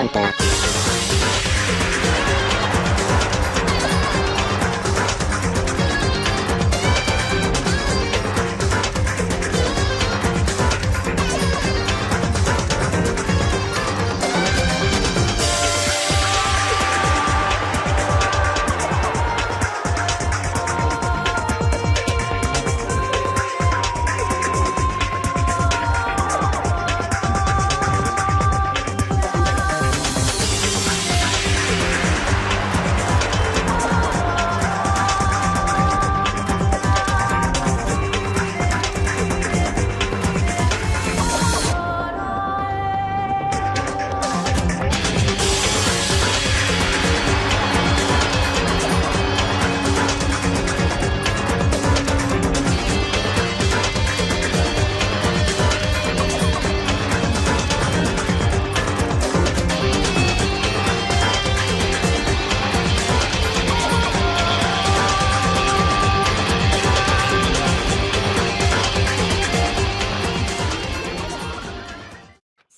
DanganRonpa.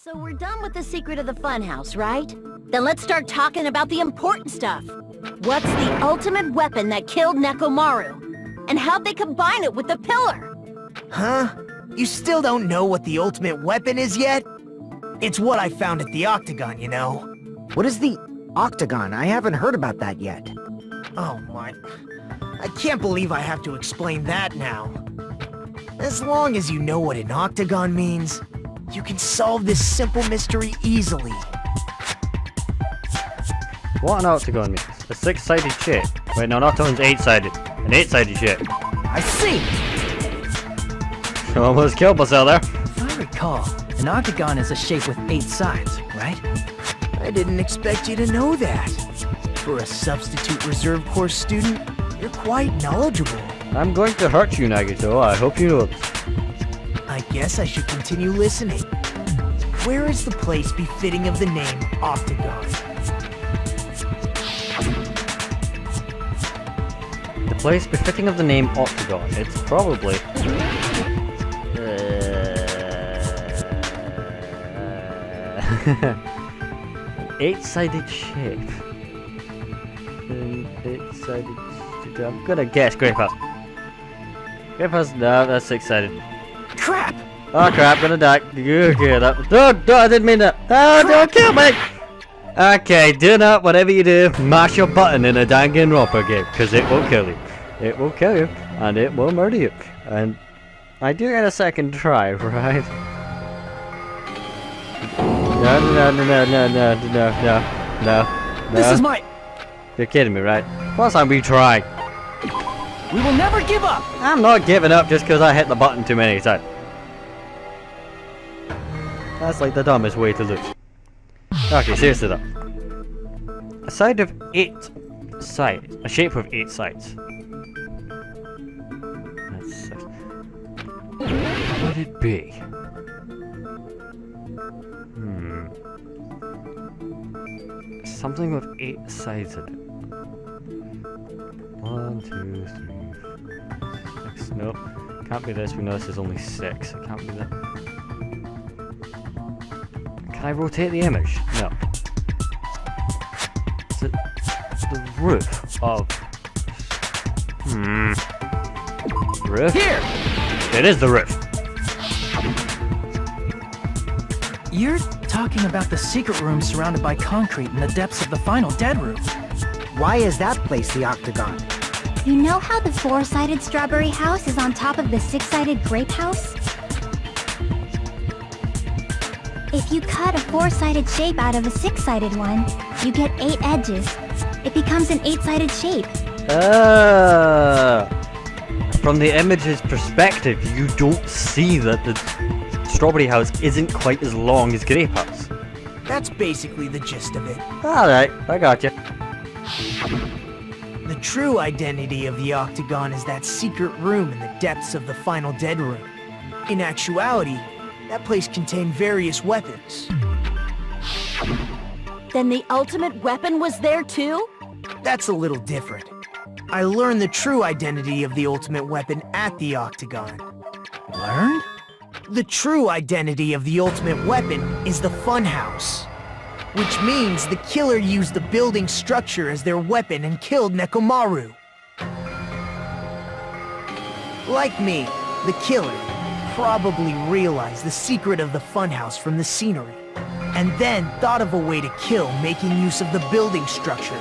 So we're done with the secret of the funhouse, right? Then let's start talking about the important stuff. What's the ultimate weapon that killed Nekomaru? And how'd they combine it with the pillar? Huh? You still don't know what the ultimate weapon is yet? It's what I found at the Octagon, you know. What is the Octagon? I haven't heard about that yet. Oh my... I can't believe I have to explain that now. As long as you know what an Octagon means, you can solve this simple mystery easily. What an octagon means? A six-sided shape. Wait, no, not one's eight-sided. An eight-sided shape. I see! Almost killed myself there. If I recall, an octagon is a shape with 8 sides, right? I didn't expect you to know that. For a substitute reserve course student, you're quite knowledgeable. I'm going to hurt you, Nagito. I hope you know. I guess I should continue listening. Where is the place befitting of the name Octagon? The place befitting of the name Octagon. It's probably... an eight-sided shape. An eight-sided... I'm gonna guess Great Pass. Great Pass? No, that's six-sided. Crap! Oh crap, gonna die. Okay, that... No, I didn't mean that. Oh, don't kill me! Okay, do not, whatever you do, mash your button in a DanganRonpa game, because it will kill you. It will kill you, and it will murder you. And I do get a second try, right? No. This is my... You're kidding me, right? Plus I'm retrying. We will never give up! I'm not giving up just because I hit the button too many times. That's like the dumbest way to lose. Okay, seriously though. A side of 8 sides. A shape of 8 sides. That's 6. What would it be? Something with 8 sides in it. 1, 2, 3, 4, 6. Nope. Can't be this. We know this is only 6. It can't be that. Can I rotate the image? No. Is it the roof of... Roof? Here! It is the roof. You're talking about the secret room surrounded by concrete in the depths of the final dead room. Why is that place the Octagon? You know how the 4-sided strawberry house is on top of the 6-sided grape house? If you cut a 4-sided shape out of a 6-sided one, you get 8 edges. It becomes an 8-sided shape. From the image's perspective, you don't see that the strawberry house isn't quite as long as grape house. That's basically the gist of it. Alright, I got you. The true identity of the Octagon is that secret room in the depths of the final dead room. In actuality, that place contained various weapons. Then the ultimate weapon was there too? That's a little different. I learned the true identity of the ultimate weapon at the Octagon. Learned? The true identity of the ultimate weapon is the funhouse. Which means the killer used the building structure as their weapon and killed Nekomaru. Like me, the killer probably realized the secret of the funhouse from the scenery, and then thought of a way to kill making use of the building structure.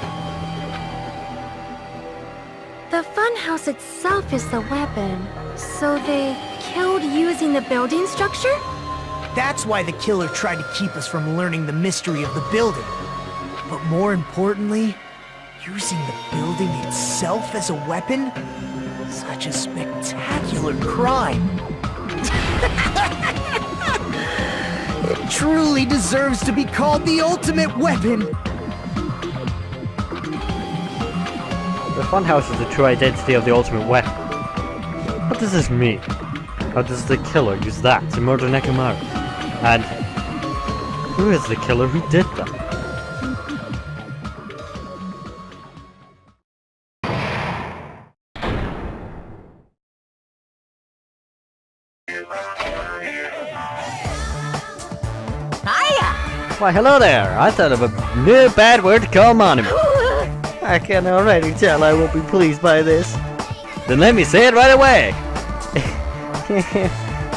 The funhouse itself is the weapon, so they killed using the building structure? That's why the killer tried to keep us from learning the mystery of the building. But more importantly, using the building itself as a weapon? Such a spectacular crime. It truly deserves to be called the ultimate weapon. The funhouse is the true identity of the ultimate weapon. What does this mean? How does the killer use that to murder Nekomaru? And who is the killer who did that? Hiya! Why, hello there! I thought of a new bad word to call Monument. I can already tell I won't be pleased by this. Then let me say it right away!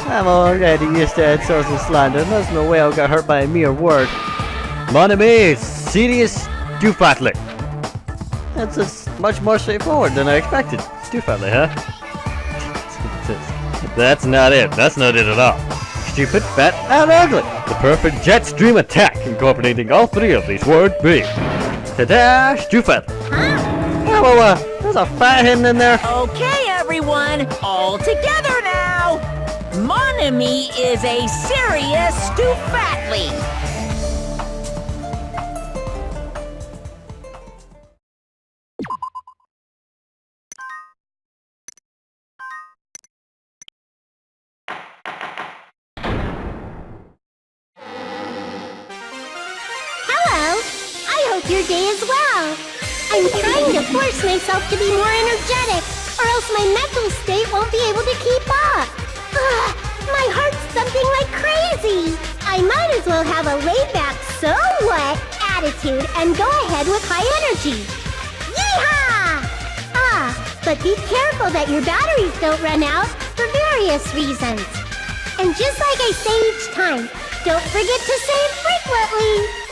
I'm already used to insults and slander, and there's no way I'll get hurt by a mere word. Mon ami, serious stupidly. That's just much more straightforward than I expected. Stupidly, huh? That's not it. That's not it at all. Stupid, fat, and ugly. The perfect jet stream attack, incorporating all three of these words being. Ta-da! Stupid. Yeah, well, there's a fat hidden in there. Okay, everyone, all together now! Mon ami is a serious stupidly. Hello! I hope your day is well. I'm trying to force myself to be more energetic, or else my mental state won't be able to keep up. Ugh, my heart's thumping like crazy. I might as well have a laid-back, so what attitude and go ahead with high energy. Yeehaw! Ah, but be careful that your batteries don't run out for various reasons. And just like I say each time, don't forget to save frequently.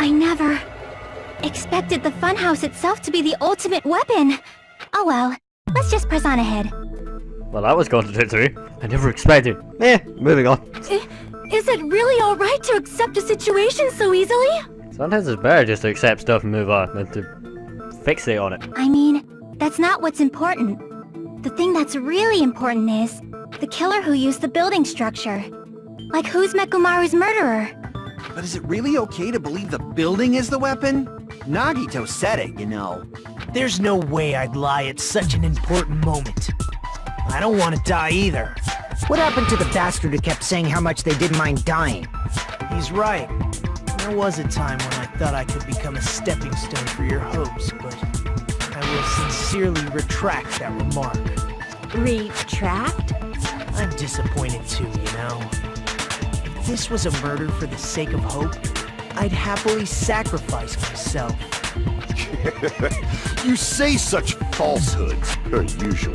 I never expected the funhouse itself to be the ultimate weapon. Oh well, let's just press on ahead. Well, that was contradictory. I never expected. Moving on. Is it really alright to accept a situation so easily? Sometimes it's better just to accept stuff and move on than to fixate on it. I mean, that's not what's important. The thing that's really important is the killer who used the building structure. Like, who's Nekomaru's murderer? But is it really okay to believe the building is the weapon? Nagito said it, you know. There's no way I'd lie at such an important moment. I don't want to die either. What happened to the bastard who kept saying how much they didn't mind dying? He's right. There was a time when I thought I could become a stepping stone for your hopes, but I will sincerely retract that remark. Retract? I'm disappointed too, you know. If this was a murder for the sake of hope, I'd happily sacrifice myself. You say such falsehoods, per usual.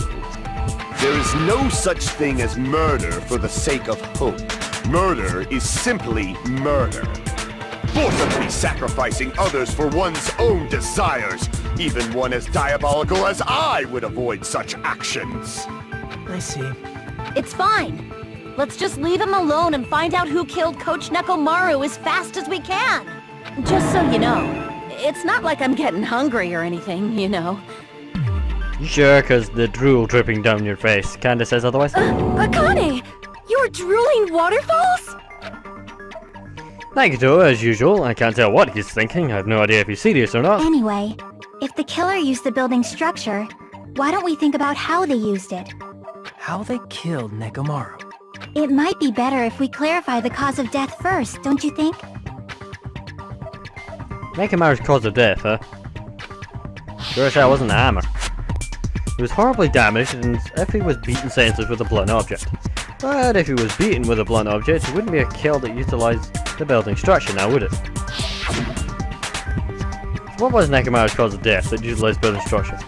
There is no such thing as murder for the sake of hope. Murder is simply murder. Forcibly sacrificing others for one's own desires. Even one as diabolical as I would avoid such actions. I see. It's fine. Let's just leave him alone and find out who killed Coach Nekomaru as fast as we can. Just so you know, it's not like I'm getting hungry or anything, you know. You sure? Cause the drool dripping down your face kinda says otherwise. Akane! You're drooling waterfalls? Nagito, as usual. I can't tell what he's thinking. I have no idea if he's serious or not. Anyway, if the killer used the building structure, why don't we think about how they used it? How they killed Nekomaru. It might be better if we clarify the cause of death first, don't you think? Nekomaru's cause of death, huh? Sure as hell wasn't a hammer. He was horribly damaged, and if he was beaten senseless with a blunt object. But if he was beaten with a blunt object, it wouldn't be a kill that utilized the building structure now, would it? So what was Nekomaru's cause of death that utilized building structure?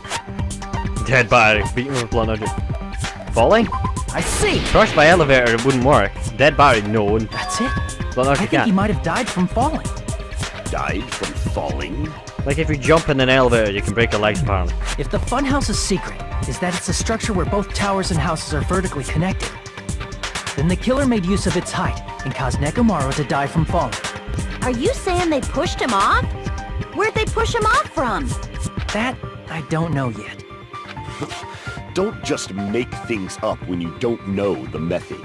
Dead body, beaten with a blunt object. Falling? I see! Crushed by elevator, it wouldn't work. Dead body, no. That's it? Blunt I object think he can't. might have died from falling. Died from falling? Like if you jump in an elevator, you can break your legs apparently. If the funhouse's secret is that it's a structure where both towers and houses are vertically connected, then the killer made use of its height and caused Nekomaru to die from falling. Are you saying they pushed him off? Where'd they push him off from? That, I don't know yet. Don't just make things up when you don't know the method.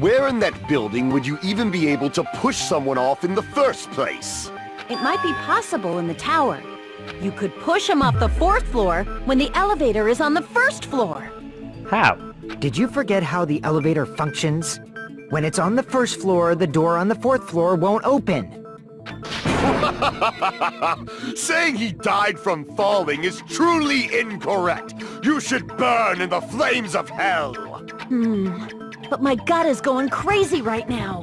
Where in that building would you even be able to push someone off in the first place? It might be possible in the tower. You could push him off the 4th floor when the elevator is on the 1st floor. How? Did you forget how the elevator functions? When it's on the 1st floor, the door on the 4th floor won't open. Saying he died from falling is truly incorrect. You should burn in the flames of hell. But my gut is going crazy right now.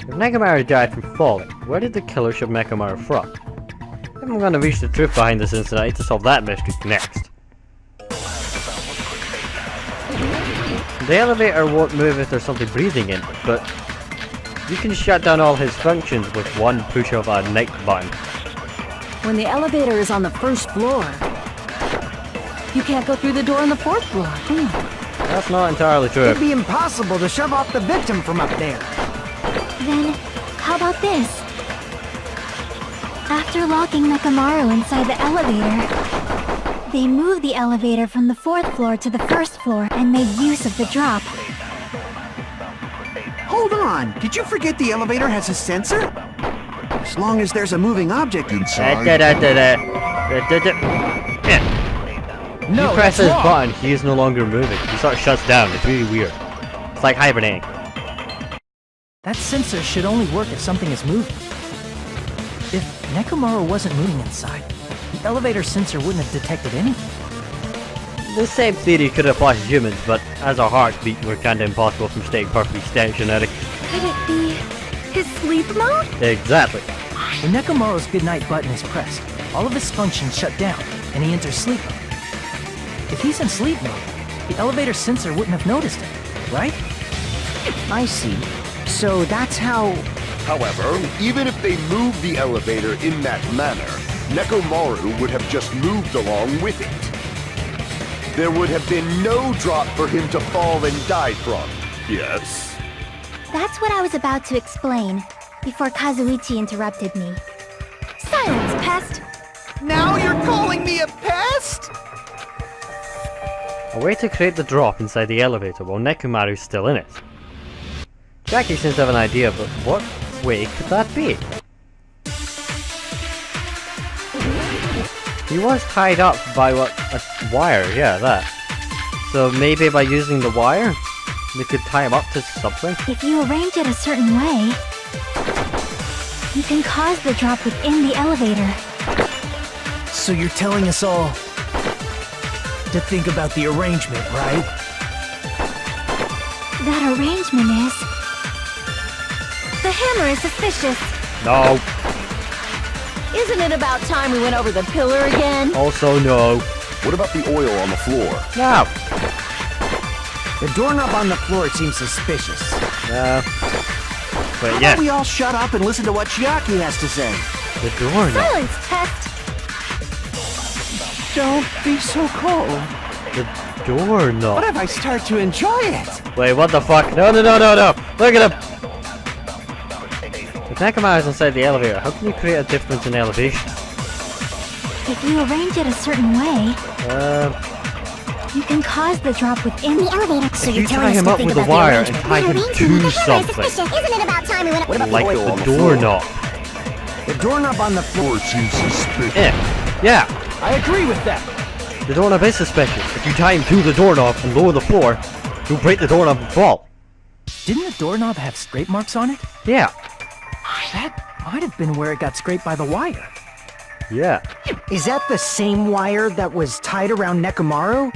If Nekomaru died from falling, where did the killer shove Nekomaru from? I'm gonna reach the truth behind this incident. I need to solve that mystery next. The elevator won't move if there's something breathing in it, but you can shut down all his functions with one push of a night button. When the elevator is on the 1st floor, you can't go through the door on the 4th floor. That's not entirely true. It'd be impossible to shove off the victim from up there. Then, how about this? After locking Nekomaru inside the elevator, they moved the elevator from the 4th floor to the 1st floor and made use of the drop. Hold on, did you forget the elevator has a sensor? As long as there's a moving object inside. You press his button, he is no longer moving. He sort of shuts down. It's really weird. It's like hibernating. That sensor should only work if something is moving. If Nekomaru wasn't moving inside, the elevator sensor wouldn't have detected anything. The same theory could apply to humans, but as our hearts beat, we're kinda impossible from staying perfectly stationary. Could it be his sleep mode? Exactly. When Nekomaru's goodnight button is pressed, all of his functions shut down, and he enters sleep mode. If he's in sleep mode, the elevator sensor wouldn't have noticed it, right? I see. So that's how... However, even if they moved the elevator in that manner, Nekomaru would have just moved along with it. There would have been no drop for him to fall and die from. Yes? That's what I was about to explain, before Kazuichi interrupted me. Silence, pest! Now you're calling me a pest? A way to create the drop inside the elevator while Nekomaru's still in it. Jackie seems to have an idea, but what way could that be? He was tied up by what? A wire, yeah, that. So maybe by using the wire, we could tie him up to something? If you arrange it a certain way, you can cause the drop within the elevator. So you're telling us all to think about the arrangement, right? That arrangement is... The hammer is suspicious. No. Isn't it about time we went over the pillar again? Also no. What about the oil on the floor? No. The doorknob on the floor seems suspicious. No. But How yeah, about we all shut up and listen to what Chiaki has to say? the doorknob. Silence, pest! Don't be so cold. The doorknob. What if I start to enjoy it? Wait, what the fuck? No, no, no, no, no! Look at him! If Nekomaru is inside the elevator, how can you create a difference in elevation? If you arrange it a certain way, you can cause the drop within the elevator. So If you tie him up with a wire and tie him to something, Isn't it about time we went... What about like the oil on the the floor? doorknob. The doorknob on the floor seems suspicious. Yeah, I agree with that. the doorknob is suspicious. If you tie him to the doorknob and lower the floor, he'll break the doorknob and fall. Didn't the doorknob have scrape marks on it? Yeah, That might have been where it got scraped by the wire. yeah. Is that the same wire that was tied around Nekomaru?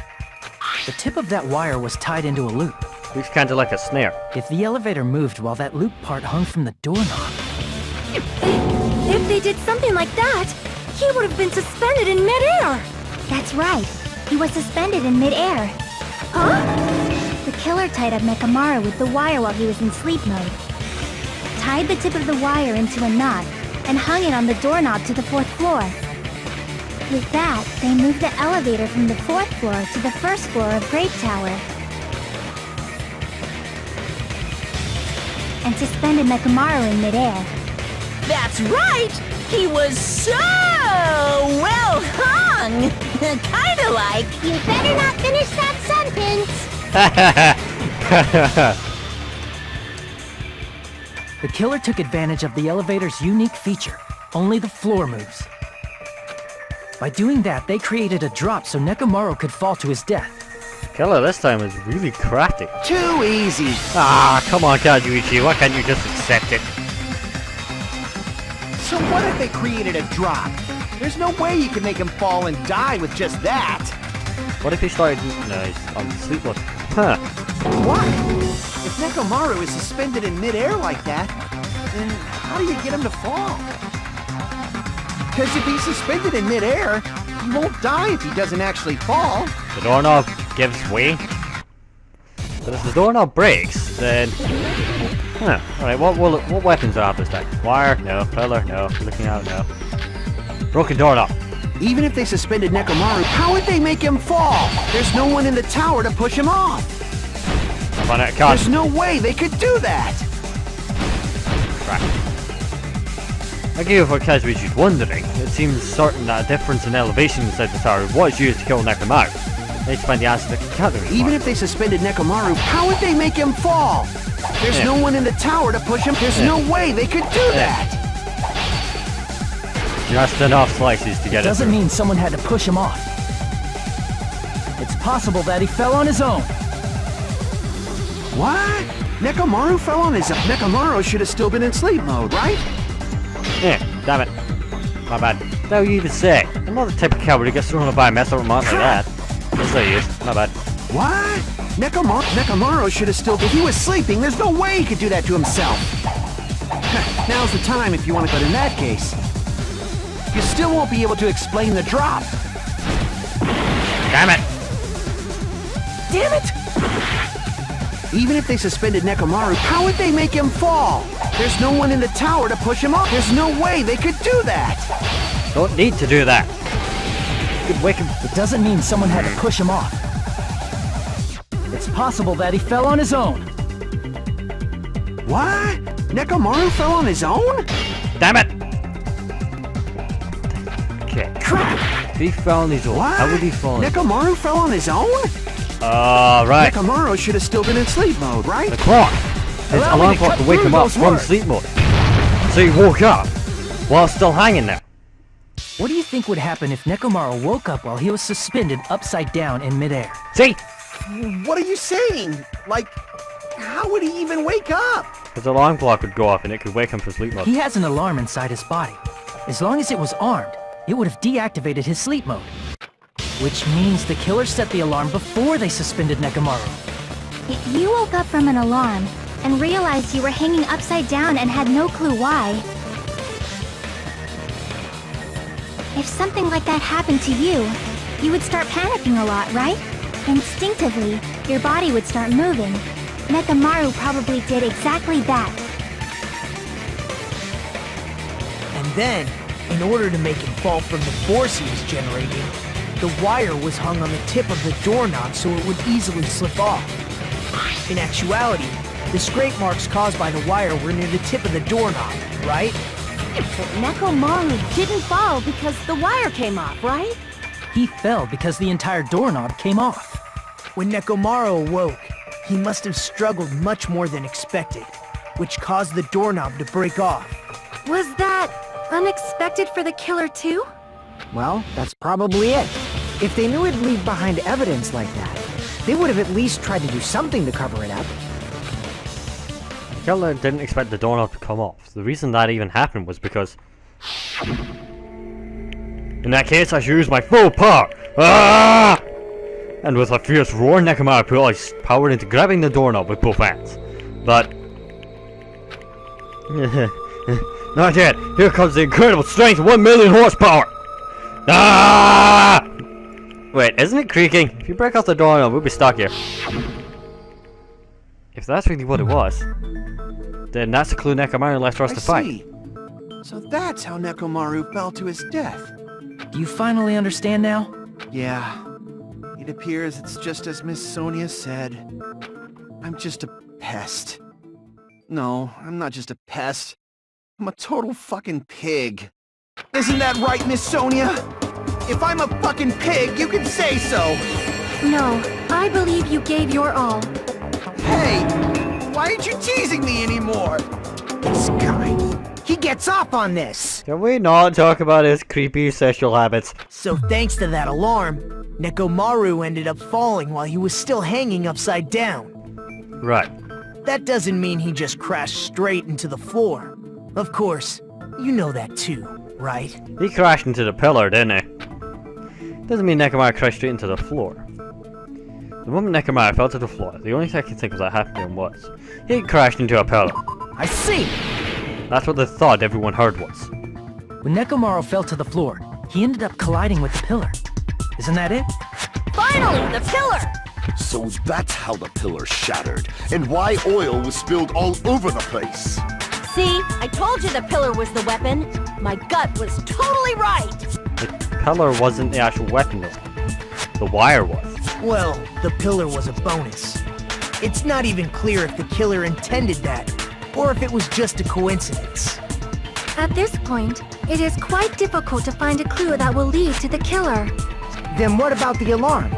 The tip of that wire was tied into a loop. Looks kinda like a snare. If the elevator moved while that loop part hung from the doorknob... If they did something like that, he would have been suspended in midair. That's right. He was suspended in midair. Huh? The killer tied up Nekomaru with the wire while he was in sleep mode. Tied the tip of the wire into a knot and hung it on the doorknob to the 4th floor. With that, they moved the elevator from the 4th floor to the 1st floor of Grape Tower. And suspended Nekomaru in midair. That's right! He was so well hung! Kinda like... You better not finish that sentence! The killer took advantage of the elevator's unique feature. Only the floor moves. By doing that, they created a drop so Nekomaru could fall to his death. Killer this time is really crafty. Too easy. Ah, come on, Kazuichi, why can't you just accept it? So what if they created a drop? There's no way you can make him fall and die with just that. What if he started... No, he's on sleep mode. Huh. What? If Nekomaru is suspended in midair like that, then how do you get him to fall? Because if he's suspended in midair, he won't die if he doesn't actually fall. The doorknob gives way. But if the doorknob breaks, then... Huh. Alright, what weapons do I have this time? Wire? No. Pillar? No. Looking out? No. Broken doorknob. Even if they suspended Nekomaru, how would they make him fall? There's no one in the tower to push him off. I'm on it, cut. There's no way they could do that. Right. I give what Kazuichi's wondering. It seems certain that a difference in elevation inside the tower was used to kill Nekomaru. Let's find the answer to Kazuichi. Even if they suspended Nekomaru, how would they make him fall? There's no one in the tower to push him. There's no way they could do that. Just enough slices to get it. Doesn't mean someone had to push him off. It's possible that he fell on his own. What? Nekomaru fell on his own. Nekomaru should have still been in sleep mode, right? Yeah, damn it. My bad. What do you even say? I'm not the type of coward who gets thrown by a mess up like that. Yes, I is. My bad. What? Nekomaru should have still... If he was sleeping, there's no way he could do that to himself. Now's the time if you want to... But in that case, you still won't be able to explain the drop. Damn it! Damn it! Even if they suspended Nekomaru, how would they make him fall? There's no one in the tower to push him off. There's no way they could do that. Don't need to do that. You could wake him. It doesn't mean someone had to push him off. It's possible that he fell on his own. What? Nekomaru fell on his own? Damn it! Okay. Crap! He fell on his own. What? How would he fall on his own? Nekomaru fell on his own? Right. Nekomaru should have still been in sleep mode, right? The clock. His Allow me alarm to clock cut to wake through him up those from words. sleep mode. So he woke up while still hanging there. What do you think would happen if Nekomaru woke up while he was suspended upside down in midair? See? What are you saying? Like, how would he even wake up? His alarm clock would go off and it could wake him from sleep mode. He has an alarm inside his body. As long as it was armed, it would have deactivated his sleep mode. Which means the killer set the alarm before they suspended Nekomaru. If you woke up from an alarm and realized you were hanging upside down and had no clue why, if something like that happened to you, you would start panicking a lot, right? Instinctively, your body would start moving. Nekomaru probably did exactly that. And then, in order to make him fall from the force he was generating, the wire was hung on the tip of the doorknob so it would easily slip off. In actuality, the scrape marks caused by the wire were near the tip of the doorknob, right? But Nekomaru didn't fall because the wire came off, right? He fell because the entire doorknob came off. When Nekomaru awoke, he must have struggled much more than expected, which caused the doorknob to break off. Was that unexpected for the killer too? Well, that's probably it. If they knew it'd leave behind evidence like that, they would have at least tried to do something to cover it up. The killer didn't expect the doorknob to come off. The reason that even happened was because... In that case, I should use my full power! Ah! And with a fierce roar, Nekomaru put all his power into grabbing the doorknob with both hands. But... not yet. Here comes the incredible strength of 1 million horsepower! Ah! Wait, isn't it creaking? If you break off the doorknob, we'll be stuck here. If that's really what it was, then that's the clue Nekomaru left for us to find. see. So that's how Nekomaru fell to his death. Do you finally understand now? Yeah. It appears it's just as Miss Sonia said. I'm just a pest. No, I'm not just a pest. I'm a total fucking pig. Isn't that right, Miss Sonia? If I'm a fucking pig, you can say so. No, I believe you gave your all. Hey, why aren't you teasing me anymore? This guy, he gets off on this. Can we not talk about his creepy sexual habits? So thanks to that alarm, Nekomaru ended up falling while he was still hanging upside down. Right. That doesn't mean he just crashed straight into the floor. Of course, you know that too, right? He crashed into the pillar, didn't he? Doesn't mean Nekomaru crashed straight into the floor. The moment Nekomaru fell to the floor, the only thing I can think of that happened to him was he crashed into a pillar. I see! That's what the thought everyone heard was. When Nekomaru fell to the floor, he ended up colliding with the pillar. Isn't that it? Finally, the pillar! So that's how the pillar shattered, and why oil was spilled all over the place. See, I told you the pillar was the weapon. My gut was totally right. The pillar wasn't the actual weapon though. The wire was. Well, the pillar was a bonus. It's not even clear if the killer intended that, or if it was just a coincidence. At this point, it is quite difficult to find a clue that will lead to the killer. Then what about the alarm?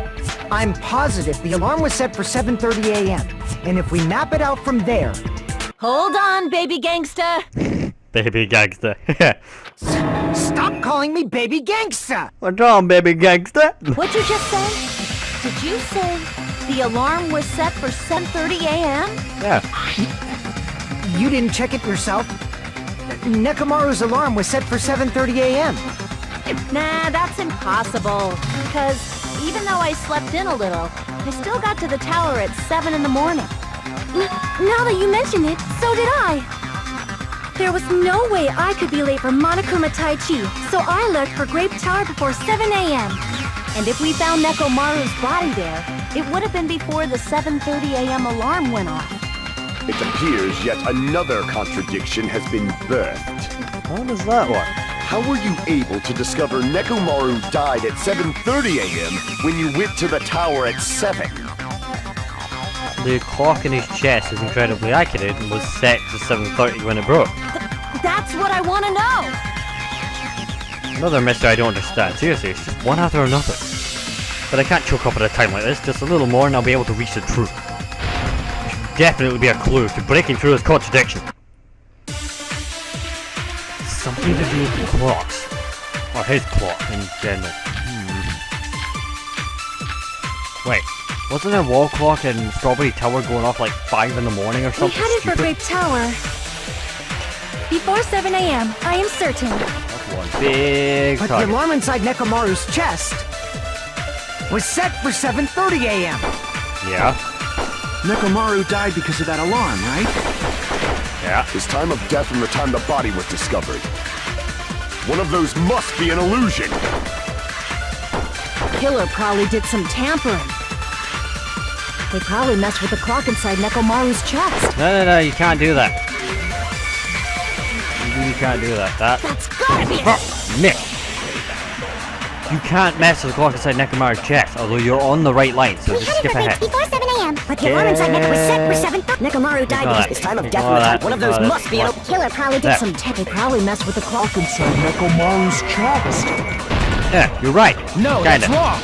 I'm positive the alarm was set for 7:30 a.m. And if we map it out from there... Hold on, baby gangsta. Baby gangster. Stop calling me baby gangsta! What's wrong, baby gangster? What'd you just say? Did you say the alarm was set for 7:30 a.m.? Yeah. You didn't check it yourself? Nekomaru's alarm was set for 7:30 a.m. Nah, that's impossible. Because even though I slept in a little, I still got to the tower at 7 in the morning. Now that you mention it, so did I. There was no way I could be late for Monokuma Tai Chi, so I left for Grape Tower before 7 a.m. And if we found Nekomaru's body there, it would have been before the 7:30 a.m. alarm went off. It appears yet another contradiction has been birthed. How does that work? How were you able to discover Nekomaru died at 7:30 a.m. when you went to the tower at 7? The clock in his chest is incredibly accurate and was set to 7:30 when it broke. That's what I want to know! Another mystery I don't understand. Seriously, it's just one after another. But I can't choke up at a time like this. Just a little more and I'll be able to reach the truth. There should definitely be a clue to breaking through this contradiction. Something to do with the clocks. Or his clock in general. Wait, wasn't there a wall clock in Strawberry Tower going off like 5 in the morning or We something headed for stupid? Grape Tower. Before 7 a.m., I am certain. That's one big But the target. alarm inside Nekomaru's chest was set for 7:30 a.m. Yeah, Nekomaru died because of that alarm, right? yeah. His time of death and the time the body was discovered. One of those must be an illusion. Killer probably did some tampering. They probably messed with the clock inside Nekomaru's chest. No, you can't do that. You can't do that. That's gotta be it! Nick! You can't mess with the clock inside Nekomaru's chest, although you're on the right line, so just skip ahead. before 7 a.m. But the alarm inside Neko was set for 7. Nekomaru died Ignore because that. his time of death Ignore was that. one of those Ignore must that. be a killer probably did There. some They probably messed with the clock inside Nekomaru's chest. Yeah, you're right. No, Kinda. that's wrong.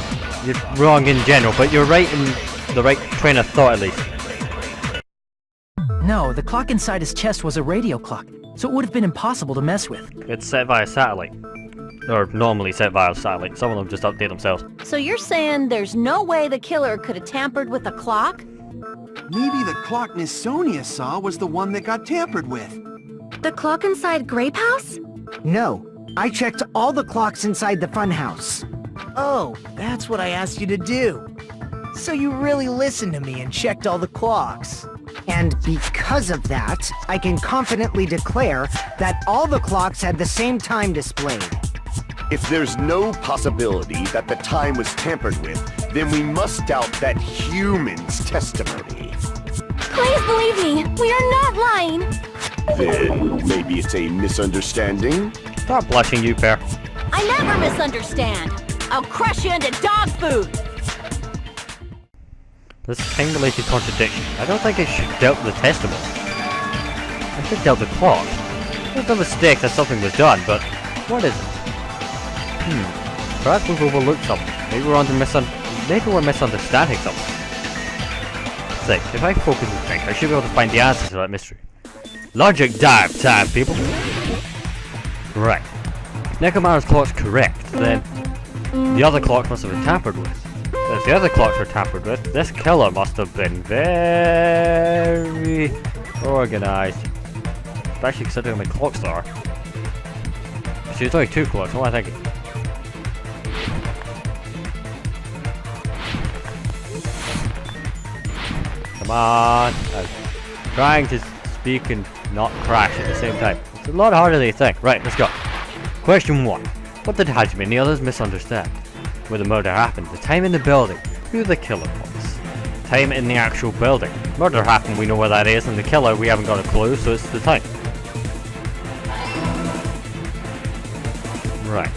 You're wrong in general, but you're right in the right train of thought at least. No, the clock inside his chest was a radio clock, so it would have been impossible to mess with. It's set via satellite. Or normally set via satellite. Some of them just update themselves. So you're saying there's no way the killer could have tampered with the clock? Maybe the clock Miss Sonia saw was the one that got tampered with. The clock inside Grape House? No, I checked all the clocks inside the funhouse. Oh, that's what I asked you to do. So you really listened to me and checked all the clocks. And because of that, I can confidently declare that all the clocks had the same time displayed. If there's no possibility that the time was tampered with, then we must doubt that human's testimony. Please believe me, we are not lying. Then maybe it's a misunderstanding? Stop blushing, you pair. I never misunderstand. I'll crush you into dog food. This time-related contradiction. I don't think it should doubt the testimony. I should doubt the clock. There's no mistake that something was done, but what is it? Perhaps we've overlooked something. Maybe we're misunderstanding something. Think, if I focus and think, I should be able to find the answers to that mystery. Logic dive time, people! Right. If Nekomaru's clock's correct, then the other clock must have been tampered with. If the other clocks were tampered with, this killer must have been very organized. Especially considering how many clocks there are. See, there's only 2 clocks, what am I thinking? Come on! I'm trying to speak and not crash at the same time. It's a lot harder than you think. Right, let's go. Question 1. What did Hajime and the others misunderstand? Where the murder happened, the time in the building, who the killer was. Time in the actual building. Murder happened, we know where that is, and the killer, we haven't got a clue, so it's the time. Right.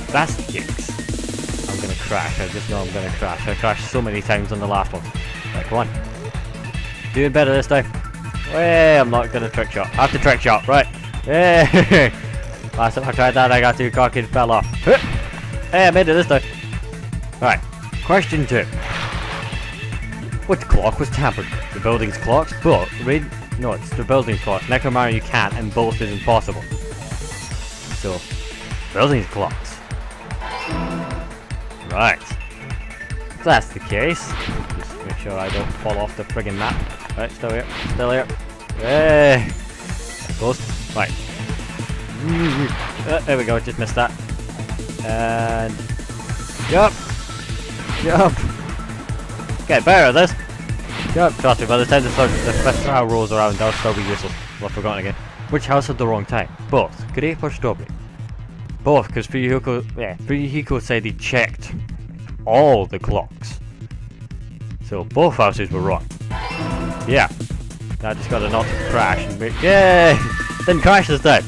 That's the case. I'm gonna crash, I just know I'm gonna crash. I crashed so many times on the last one. Right, come on. Doing better this time. Hey, I'm not gonna trick shot. I have to trick shot, right. Hey! Last time I tried that, I got too cocky and fell off. Hey, I made it this time. Right, question 2. Which clock was tampered with? The building's clocks? Both. No, it's the building's clocks. Nekomaru you can't, and both is impossible. So, building's clocks. Right. If that's the case, just make sure I don't fall off the friggin' map. Right, still here. Still here. Hey! Close. Right. There we go, just missed that. And jump, jump. Get better at this. Jump. Trust me, by the time the 5th trial rolls around, I'll still be useless. Well, I've forgotten again. Which house had the wrong time? Both. Grape or strawberry? Both, because Fuyuhiko said he checked all the clocks. So both houses were wrong. Yeah. I just got a not to crash and make. Yay! Didn't crash this time.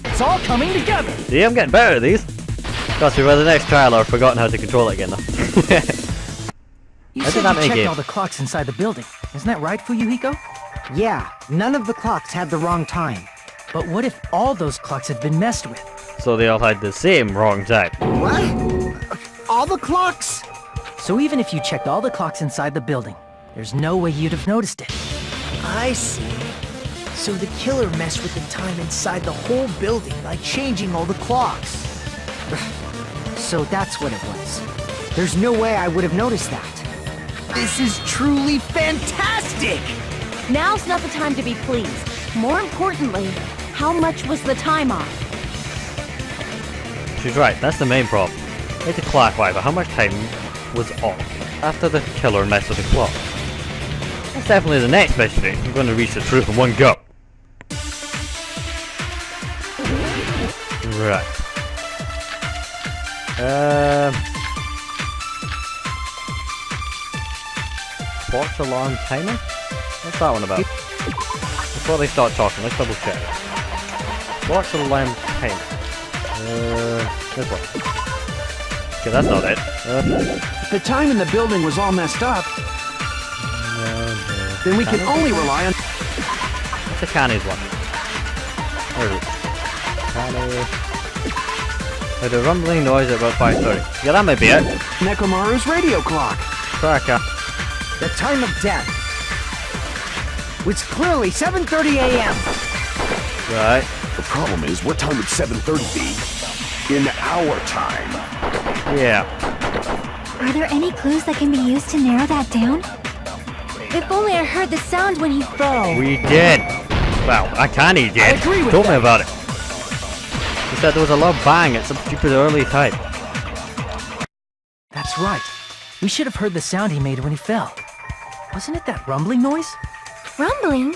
It's all coming together. See, I'm getting better at these. Trust me, by the next trial I've forgotten how to control it again though. You said you checked all the clocks inside the building. Isn't that right, Fuyuhiko? Yeah, none of the clocks had the wrong time. But what if all those clocks had been messed with? So they all had the same wrong time. What? All the clocks? So even if you checked all the clocks inside the building, there's no way you'd have noticed it. I see. So the killer messed with the time inside the whole building by changing all the clocks. So that's what it was. There's no way I would have noticed that. This is truly fantastic! Now's not the time to be pleased. More importantly, how much was the time off? She's right, that's the main problem. I need to clarify, but how much time was off after the killer messed with the clock? That's definitely the next mystery. I'm going to reach the truth in one go. Right. Clock's alarm timer? What's that one about? Before they start talking, let's double check. Clock's alarm timer. This one. Okay, that's not it. The time in the building was all messed up. Then we can only rely on... What's the Kanye's one? Where is it? Kanye... Heard a rumbling noise at about 5:30. Yeah, that might be it. Nekomaru's radio clock. Cracker. The time of death was clearly 7:30 a.m. Right. The problem is, what time would 7:30 be in our time? Yeah. Are there any clues that can be used to narrow that down? If only I heard the sound when he fell. We did. Well, Kanye did. I agree with Told me that. about it. He said there was a loud bang at some stupid early time. That's right. We should have heard the sound he made when he fell. Wasn't it that rumbling noise? Rumbling?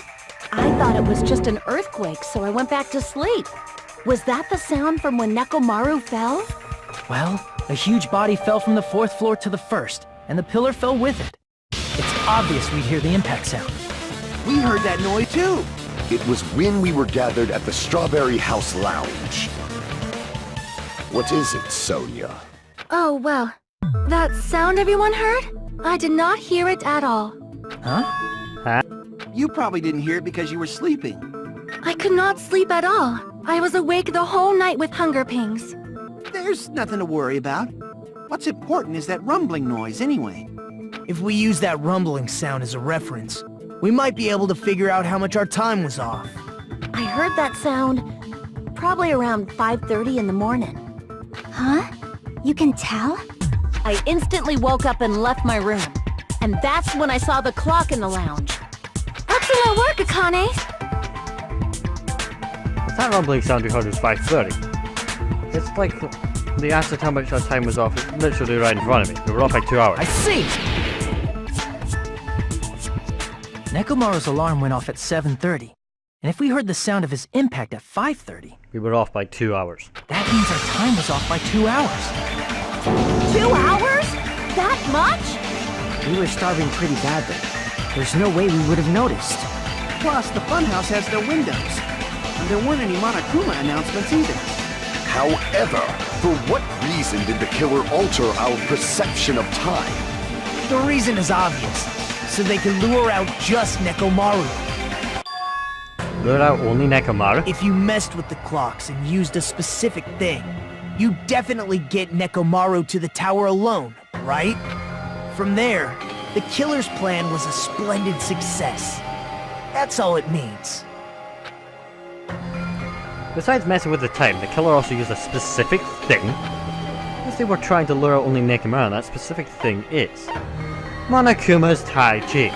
I thought it was just an earthquake, so I went back to sleep. Was that the sound from when Nekomaru fell? Well, a huge body fell from the 4th floor to the 1st, and the pillar fell with it. It's obvious we'd hear the impact sound. We heard that noise too. It was when we were gathered at the Strawberry House Lounge. What is it, Sonia? Oh, well. That sound everyone heard? I did not hear it at all. Huh? You probably didn't hear it because you were sleeping. I could not sleep at all. I was awake the whole night with hunger pangs. There's nothing to worry about. What's important is that rumbling noise anyway. If we use that rumbling sound as a reference, we might be able to figure out how much our time was off. I heard that sound probably around 5:30 in the morning. Huh? You can tell? I instantly woke up and left my room. And that's when I saw the clock in the lounge. Excellent work, Akane! That rumbling sound we heard was 5:30. It's like the answer to how much our time was off is literally right in front of me. We were off by 2 hours. I see! Nekomaru's alarm went off at 7:30. And if we heard the sound of his impact at 5:30... We were off by 2 hours. That means our time was off by 2 hours. 2 hours? That much? We were starving pretty badly. There's no way we would have noticed. Plus, the funhouse has no windows. And there weren't any Monokuma announcements either. However, for what reason did the killer alter our perception of time? The reason is obvious. So they can lure out just Nekomaru. Lure out only Nekomaru? If you messed with the clocks and used a specific thing, you definitely get Nekomaru to the tower alone, right? From there, the killer's plan was a splendid success. That's all it means. Besides messing with the time, the killer also used a specific thing. If they were trying to lure out only Nekomaru, that specific thing is Monokuma's Tai Chi.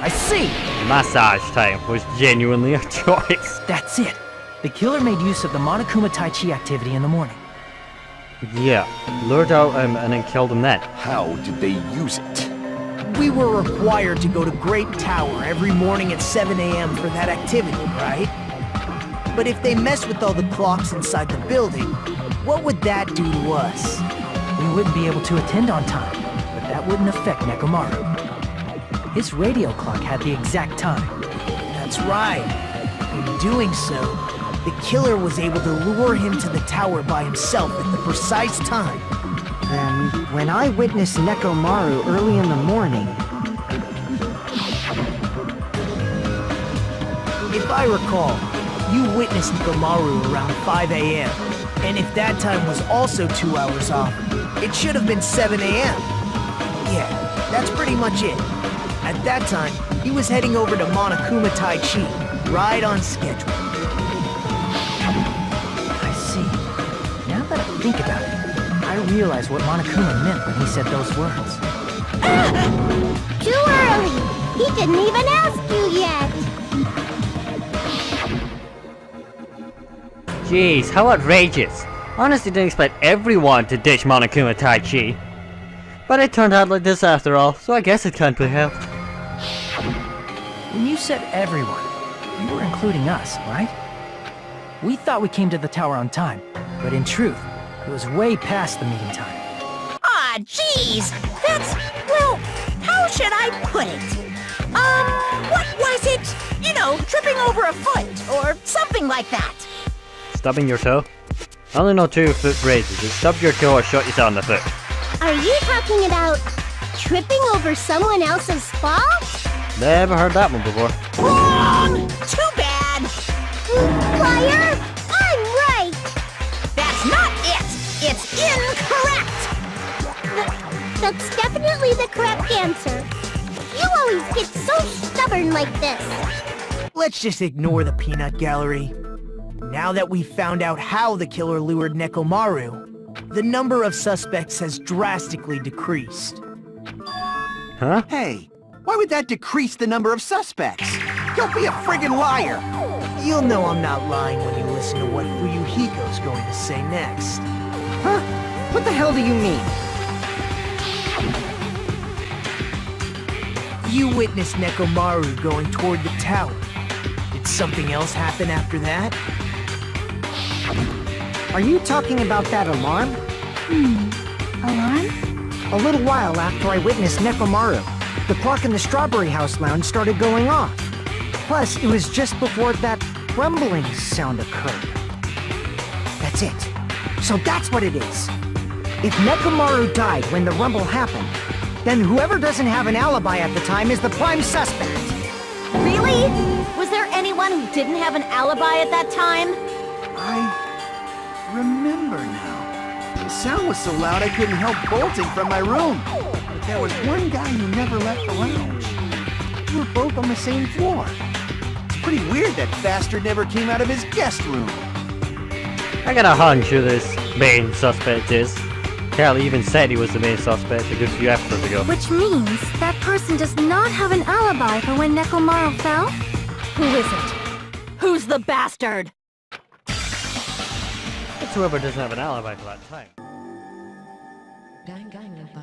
I see! Massage time was genuinely a choice. That's it. The killer made use of the Monokuma Tai Chi activity in the morning. Yeah, lured out him and then killed him then. How did they use it? We were required to go to Great Tower every morning at 7 a.m. for that activity, right? But if they mess with all the clocks inside the building, what would that do to us? We wouldn't be able to attend on time, but that wouldn't affect Nekomaru. His radio clock had the exact time. That's right. In doing so, the killer was able to lure him to the tower by himself at the precise time. Then, when I witnessed Nekomaru early in the morning... If I recall, you witnessed Nekomaru around 5 a.m. And if that time was also 2 hours off, it should have been 7 a.m. Yeah, that's pretty much it. At that time, he was heading over to Monokuma Tai Chi, right on schedule. I see. Now that I think about it, I realize what Monokuma meant when he said those words. Too early! He didn't even ask you yet! Jeez, how outrageous. Honestly didn't expect everyone to ditch Monokuma Tai Chi. But it turned out like this after all, so I guess it can't be helped. When you said everyone, you were including us, right? We thought we came to the tower on time, but in truth, it was way past the meeting time. Aw, jeez! That's... well, how should I put it? What was it? You know, tripping over a foot, or something like that. Stubbing your toe? I only know 2 foot phrases. It's stub your toe or shot yourself in the foot. Are you talking about tripping over someone else's fall? Never heard that one before. Wrong! Too bad! Liar! I'm right! That's not it! It's incorrect! That's definitely the correct answer. You always get so stubborn like this. Let's just ignore the peanut gallery. Now that we've found out how the killer lured Nekomaru, the number of suspects has drastically decreased. Huh? Hey, why would that decrease the number of suspects? Don't be a friggin' liar! You'll know I'm not lying when you listen to what Fuyuhiko's going to say next. Huh? What the hell do you mean? You witnessed Nekomaru going toward the tower. Did something else happen after that? Are you talking about that alarm? Alarm? A little while after I witnessed Nekomaru, the clock in the Strawberry House lounge started going off. Plus, it was just before that rumbling sound occurred. That's it. So that's what it is. If Nekomaru died when the rumble happened, then whoever doesn't have an alibi at the time is the prime suspect. Really? Was there anyone who didn't have an alibi at that time? I remember now. The sound was so loud I couldn't help bolting from my room. But there was one guy who never left the lounge. We were both on the same floor. It's pretty weird that bastard never came out of his guest room. I got a hunch who this main suspect is. Kelly even said he was the main suspect a good few episodes ago. Which means that person does not have an alibi for when Nekomaru fell? Who is it? Who's the bastard? It's whoever doesn't have an alibi for that time. DanganRonpa